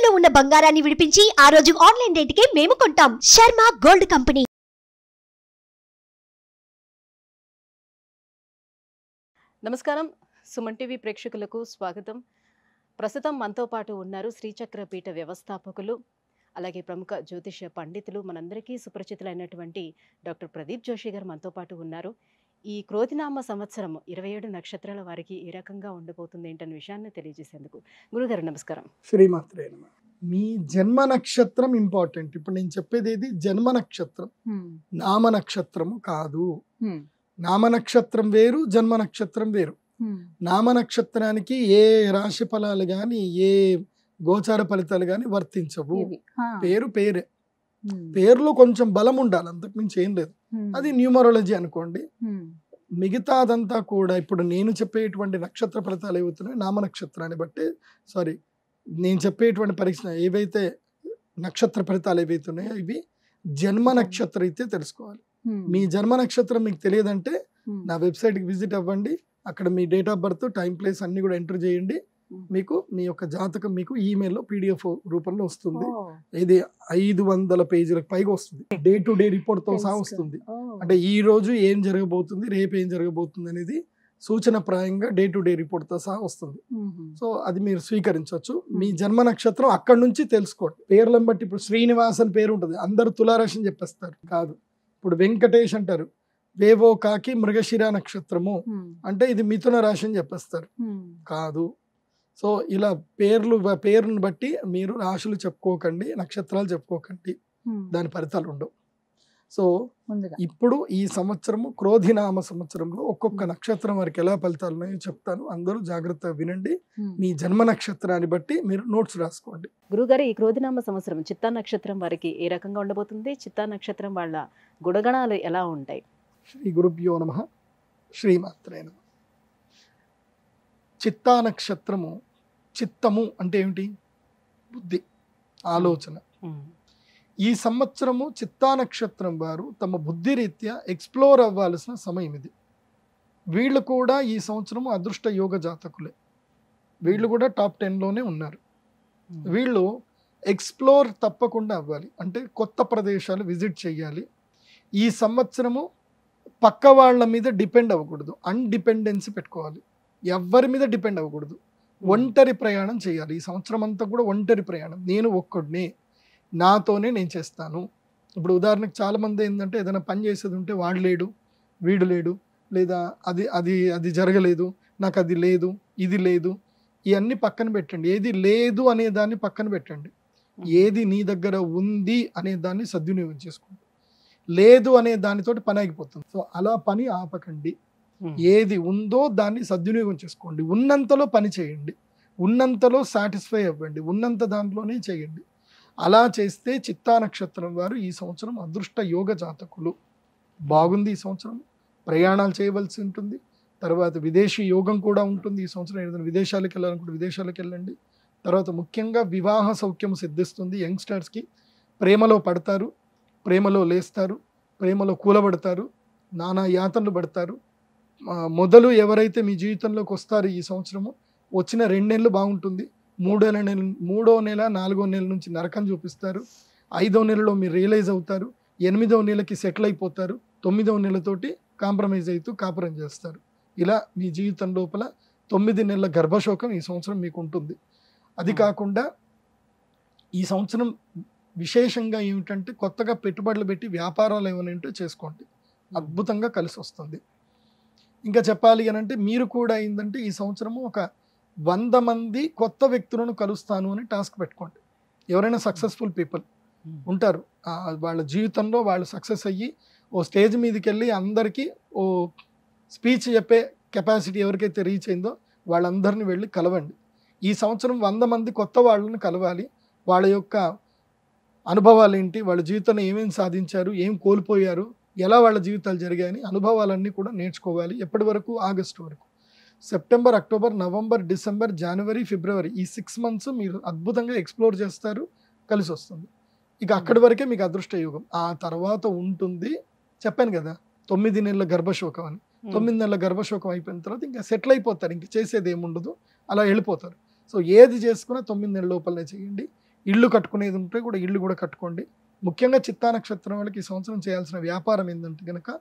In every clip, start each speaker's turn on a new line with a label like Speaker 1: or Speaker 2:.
Speaker 1: తాకట్టులో ఉన్న బంగారాన్ని విడిపించి ఆ రోజు ఆన్లైన్ రేటుకే మేము కొంటాం. Sharma gold company.
Speaker 2: నమస్కారం, సుమన్ టీవీ ప్రేక్షకులకు స్వాగతం. ప్రస్తుతం మనతో పాటు ఉన్నారు శ్రీచక్ర పీఠ వ్యవస్థాపకులు, అలాగే ప్రముఖ జ్యోతిష్య పండితులు, మనందరికీ సుపరిచితులైనటువంటి డాక్టర్ ప్రదీప్ జోషి గారు మనతో పాటు ఉన్నారు. ఈ క్రోధినామ సంవత్సరం 27 నక్షత్రాల వారికి ఏ రకంగా ఉండబోతుంది ఏంటనే విషయాన్ని తెలియజేసేందుకు గురుగారు నమస్కారం.
Speaker 3: శ్రీమాత్రే నమః. మీ జన్మ నక్షత్రం ఇంపార్టెంట్. ఇప్పుడు నేను చెప్పేది ఏది జన్మ నక్షత్రం, నామ నక్షత్రము కాదు. నామ నక్షత్రం వేరు, జన్మ నక్షత్రం వేరు. నామ నక్షత్రానికి ఏ రాశి ఫలాలు గాని ఏ గోచార ఫలితాలు గాని వర్తించవు. పేరు పేరే, పేరులో కొంచెం బలం ఉండాలి, అంతకుమించి ఏం లేదు. అది న్యూమరాలజీ అనుకోండి. మిగతాదంతా కూడా ఇప్పుడు నేను చెప్పేటువంటి నక్షత్ర ఫలితాలు ఏవవుతున్నాయి నామ నక్షత్రాన్ని బట్టి, సారీ నేను చెప్పేటువంటి పరీక్ష ఏవైతే నక్షత్ర ఫలితాలు ఏవైతున్నాయో ఇవి జన్మ నక్షత్రం అయితే తెలుసుకోవాలి. మీ జన్మ నక్షత్రం మీకు తెలియదంటే నా వెబ్సైట్కి విజిట్ అవ్వండి. అక్కడ మీ date of birth, time, place అన్ని కూడా ఎంటర్ చేయండి. మీకు మీ యొక్క జాతకం మీకు ఈమెయిల్లో PDF రూపంలో వస్తుంది. ఇది 500 పేజీలకు పైగా వస్తుంది. డే టు డే రిపోర్ట్ తో సహా వస్తుంది. అంటే ఈ రోజు ఏం జరగబోతుంది, రేపు ఏం జరగబోతుంది అనేది సూచన ప్రాయంగా డే టు డే రిపోర్ట్ తో సహా వస్తుంది. సో అది మీరు స్వీకరించవచ్చు. మీ జన్మ నక్షత్రం అక్కడ నుంచి తెలుసుకోండి. పేర్లను బట్టి ఇప్పుడు శ్రీనివాస్ అని పేరు ఉంటుంది, అందరు తులారాశి అని చెప్పేస్తారు. కాదు. ఇప్పుడు వెంకటేష్ అంటారు, వేవో కాకి మృగశిర నక్షత్రము అంటే ఇది మిథున రాశి అని చెప్పేస్తారు. కాదు. సో ఇలా పేరును బట్టి మీరు రాశులు చెప్పుకోకండి, నక్షత్రాలు చెప్పుకోకండి, దాని ఫలితాలు ఉండవు. సో ఇప్పుడు ఈ సంవత్సరము క్రోధినామ సంవత్సరంలో ఒక్కొక్క నక్షత్రం వారికి ఎలా ఫలితాలు ఉన్నాయో చెప్తాను. అందరూ జాగ్రత్తగా వినండి. మీ జన్మ నక్షత్రాన్ని బట్టి మీరు నోట్స్ రాసుకోండి.
Speaker 2: గురుగారు, ఈ క్రోధినామ సంవత్సరం చిత్తా నక్షత్రం వారికి ఏ రకంగా ఉండబోతుంది? చిత్తా నక్షత్రం వాళ్ళ గుణగణాలు ఎలా ఉంటాయి?
Speaker 3: శ్రీ గురుభ్యో నమః. శ్రీమాత్రే నమః. చిత్తా నక్షత్రము, చిత్తము అంటే ఏమిటి? బుద్ధి, ఆలోచన. ఈ సంవత్సరము చిత్తా నక్షత్రం వారు తమ బుద్ధి రీత్యా ఎక్స్ప్లోర్ అవ్వాల్సిన సమయం ఇది. వీళ్ళు కూడా ఈ సంవత్సరము అదృష్ట యోగ జాతకులే. వీళ్ళు కూడా టాప్ 10లోనే ఉన్నారు. వీళ్ళు ఎక్స్ప్లోర్ తప్పకుండా అవ్వాలి. అంటే కొత్త ప్రదేశాలు విజిట్ చేయాలి. ఈ సంవత్సరము పక్క వాళ్ళ మీద డిపెండ్ అవ్వకూడదు, అన్డిపెండెన్సీ పెట్టుకోవాలి. ఎవరి మీద డిపెండ్ అవ్వకూడదు. ఒంటరి ప్రయాణం చేయాలి. ఈ సంవత్సరం అంతా కూడా ఒంటరి ప్రయాణం. నేను ఒక్కడినే, నాతోనే నేను చేస్తాను. ఇప్పుడు ఉదాహరణకు చాలామంది ఏంటంటే ఏదైనా పని చేసేది ఉంటే వాడు లేడు, వీడు లేడు, లేదా అది అది అది జరగలేదు, నాకు అది లేదు, ఇది లేదు, ఇవన్నీ పక్కన పెట్టండి. ఏది లేదు అనే దాన్ని పక్కన పెట్టండి. ఏది నీ దగ్గర ఉంది అనే దాన్ని సద్వినియోగం చేసుకోండి. లేదు అనే దానితోటి పని ఆగిపోతుంది. సో అలా పని ఆపకండి. ఏది ఉందో దాన్ని సద్వినియోగం చేసుకోండి. ఉన్నంతలో పని చేయండి, ఉన్నంతలో సాటిస్ఫై అవ్వండి, ఉన్నంత దాంట్లోనే చేయండి. అలా చేస్తే చిత్తా నక్షత్రం వారు ఈ సంవత్సరం అదృష్ట యోగ జాతకులు. బాగుంది. ఈ సంవత్సరం ప్రయాణాలు చేయవలసి ఉంటుంది. తర్వాత విదేశీ యోగం కూడా ఉంటుంది. ఈ సంవత్సరం ఏదైనా విదేశాలకు వెళ్ళాలనుకుంటే విదేశాలకు వెళ్ళండి. తర్వాత ముఖ్యంగా వివాహ సౌఖ్యం సిద్ధిస్తుంది. యంగ్స్టర్స్కి ప్రేమలో పడతారు, ప్రేమలో లేస్తారు, ప్రేమలో కూలబడతారు, నానా యాతనలు పడతారు. మొదలు ఎవరైతే మీ జీవితంలోకి వస్తారో ఈ సంవత్సరము వచ్చిన 2 నెలలు బాగుంటుంది. 3వ నెల 4వ నెల నుంచి నరకం చూపిస్తారు. 5వ నెలలో మీరు రియలైజ్ అవుతారు. 8వ నెలకి సెటిల్ అయిపోతారు. 9వ నెలతోటి కాంప్రమైజ్ అవుతూ కాపురం చేస్తారు. ఇలా మీ జీవితం లోపల 9 నెలల గర్భశోకం ఈ సంవత్సరం మీకు ఉంటుంది. అది కాకుండా ఈ సంవత్సరం విశేషంగా ఏమిటంటే కొత్తగా పెట్టుబడులు పెట్టి వ్యాపారాలు ఏమైనా ఉంటే చేసుకోండి, అద్భుతంగా కలిసి వస్తుంది. ఇంకా చెప్పాలి అని అంటే మీరు కూడా ఏంటంటే ఈ సంవత్సరము ఒక 100 మంది కొత్త వ్యక్తులను కలుస్తాను అని టాస్క్ పెట్టుకోండి. ఎవరైనా సక్సెస్ఫుల్ పీపుల్ ఉంటారు, వాళ్ళ జీవితంలో వాళ్ళు సక్సెస్ అయ్యి ఓ స్టేజ్ మీదకి వెళ్ళి అందరికీ ఓ స్పీచ్ చెప్పే కెపాసిటీ ఎవరికైతే రీచ్ అయిందో వాళ్ళందరినీ వెళ్ళి కలవండి. ఈ సంవత్సరం 100 మంది కొత్త వాళ్ళని కలవాలి. వాళ్ళ యొక్క అనుభవాలు ఏంటి, వాళ్ళ జీవితంలో ఏమేమి సాధించారు, ఏం కోల్పోయారు, ఎలా వాళ్ళ జీవితాలు జరిగాయని అనుభవాలన్నీ కూడా నేర్చుకోవాలి. ఎప్పటి వరకు? ఆగస్టు వరకు. సెప్టెంబర్, అక్టోబర్, నవంబర్, డిసెంబర్, జనవరి, ఫిబ్రవరి ఈ 6 మంత్స్ మీరు అద్భుతంగా ఎక్స్ప్లోర్ చేస్తారు, కలిసి వస్తుంది. ఇక అక్కడి వరకే మీకు అదృష్ట యోగం. ఆ తర్వాత ఉంటుంది, చెప్పాను కదా 9 నెలల గర్భశోకం అని. 9 నెలల గర్భశోకం అయిపోయిన తర్వాత ఇంకా సెటిల్ అయిపోతారు, ఇంక చేసేది ఏముండదు, అలా వెళ్ళిపోతారు. సో ఏది చేసుకున్నా 9 నెలల లోపలనే చేయండి. ఇల్లు కట్టుకునేది ఉంటే కూడా ఇల్లు కూడా కట్టుకోండి. ముఖ్యంగా చిత్తా నక్షత్రం వాళ్ళకి ఈ సంవత్సరం చేయాల్సిన వ్యాపారం ఏంటంటే కనుక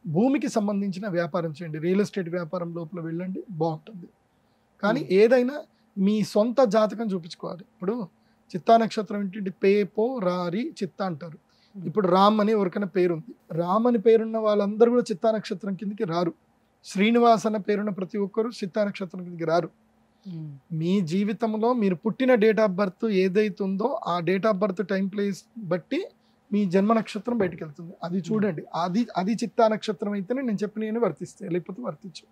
Speaker 3: భూమికి సంబంధించిన వ్యాపారం చేయండి. రియల్ ఎస్టేట్ వ్యాపారం లోపల వెళ్ళండి, బాగుంటుంది. కానీ ఏదైనా మీ సొంత జాతకం చూపించుకోవాలి. ఇప్పుడు చిత్తా నక్షత్రం ఏంటంటే పే పో రారి చిత్త అంటారు. ఇప్పుడు రామ్ అని ఎవరికైనా పేరుంది, రామ్ అని పేరున్న వాళ్ళందరూ కూడా చిత్తా నక్షత్రం కిందకి రారు. శ్రీనివాస్ అన్న పేరున్న ప్రతి ఒక్కరు చిత్తా నక్షత్రం కిందకి రారు. మీ జీవితంలో మీరు పుట్టిన డేట్ ఆఫ్ బర్త్ ఏదైతే ఉందో ఆ date of birth time place బట్టి మీ జన్మ నక్షత్రం బయటకు వెళ్తుంది. అది చూడండి. అది చిత్తా నక్షత్రం అయితేనే నేను చెప్పిన వర్తిస్తాయి, లేకపోతే వర్తించు.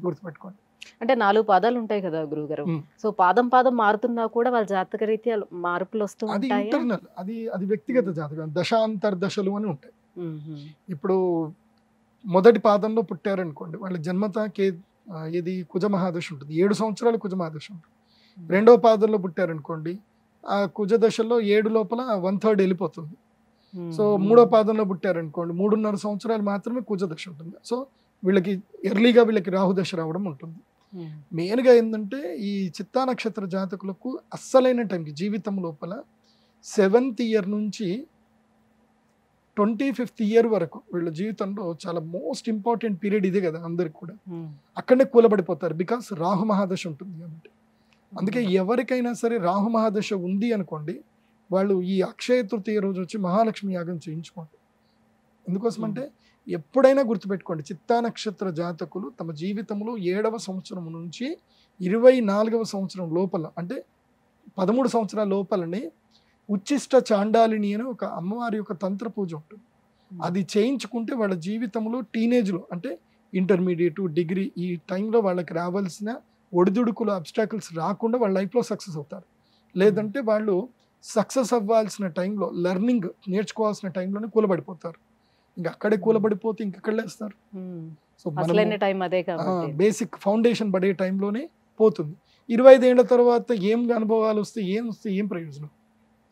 Speaker 3: గుర్తుపెట్టుకోండి.
Speaker 2: అంటే 4 పాదాలు ఉంటాయి కదా గురుగారు. సో పాదం మారుతున్నా కూడా వాళ్ళ జాతక రీత్యా మార్పులు వస్తూ
Speaker 3: అది
Speaker 2: ఉంటాయి.
Speaker 3: ఇంటర్నల్, అది వ్యక్తిగత జాతకం. దశాంతర్దశలు అని ఉంటాయి. ఇప్పుడు మొదటి పాదంలో పుట్టారనుకోండి, వాళ్ళ జన్మత ఇది కుజ మహాదశ ఉంటుంది, 7 సంవత్సరాలు కుజ మహాదశ ఉంటుంది. రెండో పాదంలో పుట్టారనుకోండి, ఆ కుజ దశలో 7 లోపల 1/3 వెళ్ళిపోతుంది. సో మూడో పాదంలో పుట్టారనుకోండి, 3.5 సంవత్సరాలు మాత్రమే కుజ దశ ఉంటుంది. సో వీళ్ళకి ఎర్లీగా వీళ్ళకి రాహుదశ రావడం ఉంటుంది. మెయిన్గా ఏంటంటే ఈ చిత్తా నక్షత్ర జాతకులకు అస్సలైన టైంకి జీవితం లోపల 7th ఇయర్ నుంచి 25th ఇయర్ వరకు వీళ్ళ జీవితంలో చాలా మోస్ట్ ఇంపార్టెంట్ పీరియడ్ ఇదే కదా అందరికి కూడా. అక్కడనే కూలబడిపోతారు, బికాస్ రాహు మహాదశ ఉంటుంది కాబట్టి. అందుకే ఎవరికైనా సరే రాహు మహాదశ ఉంది అనుకోండి, వాళ్ళు ఈ అక్షయ తృతీయ రోజు వచ్చి మహాలక్ష్మి యాగం చేయించుకోండి. ఎందుకోసం అంటే ఎప్పుడైనా గుర్తుపెట్టుకోండి, చిత్తా నక్షత్ర జాతకులు తమ జీవితంలో 7వ సంవత్సరం నుంచి 24వ సంవత్సరం లోపల, అంటే 13 సంవత్సరాల లోపలనే ఉచ్చిష్ట చాండాలిని అని ఒక అమ్మవారి యొక్క తంత్ర పూజ ఉంటుంది. అది చేయించుకుంటే వాళ్ళ జీవితంలో టీనేజ్లో, అంటే ఇంటర్మీడియట్, డిగ్రీ, ఈ టైంలో వాళ్ళకి రావాల్సిన ఒడిదుడుకులు, అబ్స్టాకిల్స్ రాకుండా వాళ్ళ లైఫ్లో సక్సెస్ అవుతారు. లేదంటే వాళ్ళు సక్సెస్ అవ్వాల్సిన టైంలో, లెర్నింగ్ నేర్చుకోవాల్సిన టైంలోనే కూలబడిపోతారు. ఇంకా అక్కడే కూలబడిపోతే ఇంకెక్కడ లేస్తారు. సో బేసిక్ ఫౌండేషన్ పడే టైంలోనే పోతుంది. 25 ఏళ్ల తర్వాత ఏం అనుభవాలు వస్తే ఏం ప్రయోజనం?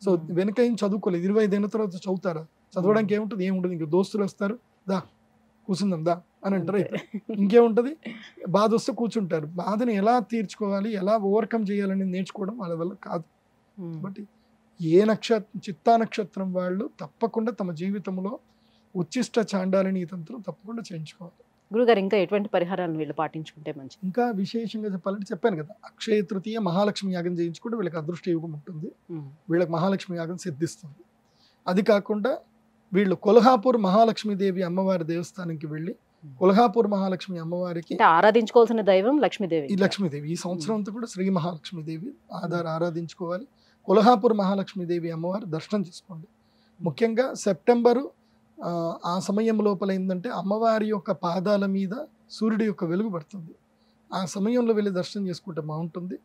Speaker 3: సో వెనక ఏం చదువుకోలేదు, 25 ఏళ్ల తర్వాత చదువుతారా? చదవడానికి ఏముంటుంది? ఏముంటుంది? ఇంకా దోస్తులు వస్తారు, దా కూర్చుందాం దా అని అంటారు. ఇంకేముంటుంది? బాధ వస్తే కూర్చుంటారు. బాధని ఎలా తీర్చుకోవాలి, ఎలా ఓవర్కమ్ చేయాలని నేర్చుకోవడం వాళ్ళ వల్ల కాదు. కాబట్టి చిత్తా నక్షత్రం వాళ్ళు తప్పకుండా తమ జీవితంలో ఉచ్చిష్ట చాండాలిని తంత్రం తప్పకుండా చేయించుకోవాలి.
Speaker 2: గురుగారు, ఇంకా ఎటువంటి పరిహారాలను వీళ్ళు పాటించుకుంటే మంచిది?
Speaker 3: ఇంకా విశేషంగా చెప్పాలంటే చెప్పాను కదా, అక్షయ తృతీయ మహాలక్ష్మి యాగం చేయించుకుంటే వీళ్ళకి అదృష్ట యోగం ఉంటుంది, వీళ్ళకి మహాలక్ష్మి యాగం సిద్ధిస్తుంది. అది కాకుండా వీళ్ళు కొల్హాపూర్ మహాలక్ష్మీదేవి అమ్మవారి దేవస్థానంకి వెళ్ళి కొల్హాపూర్ మహాలక్ష్మి అమ్మవారికి
Speaker 2: ఆరాధించుకోవాల్సిన దైవం లక్ష్మీదేవి.
Speaker 3: ఈ సంవత్సరం అంతా కూడా శ్రీ మహాలక్ష్మీదేవి ఆరాధించుకోవాలి. కొల్హాపూర్ మహాలక్ష్మీదేవి అమ్మవారి దర్శనం చేసుకోండి. ముఖ్యంగా సెప్టెంబరు ఆ సమయం లోపల ఏంటంటే అమ్మవారి యొక్క పాదాల మీద సూర్యుడి యొక్క వెలుగు పడుతుంది. ఆ సమయంలో వెళ్ళి దర్శనం చేసుకుంటే బాగుంటుంది.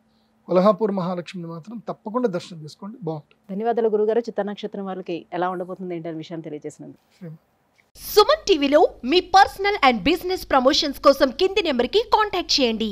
Speaker 3: కొల్హాపూర్ మహాలక్ష్మిని మాత్రం తప్పకుండా దర్శనం చేసుకోండి, బాగుంటుంది.
Speaker 2: ధన్యవాదాలు గురుగారు. చిత్తా నక్షత్రం వాళ్ళకి ఎలా ఉండబోతుంది ఏంటనే విషయాన్ని తెలియజేసినందుకు.
Speaker 1: సుమన్ టీవీలో మీ పర్సనల్ అండ్ బిజినెస్ ప్రమోషన్స్ కోసం కింది నెంబర్కి కాంటాక్ట్ చేయండి.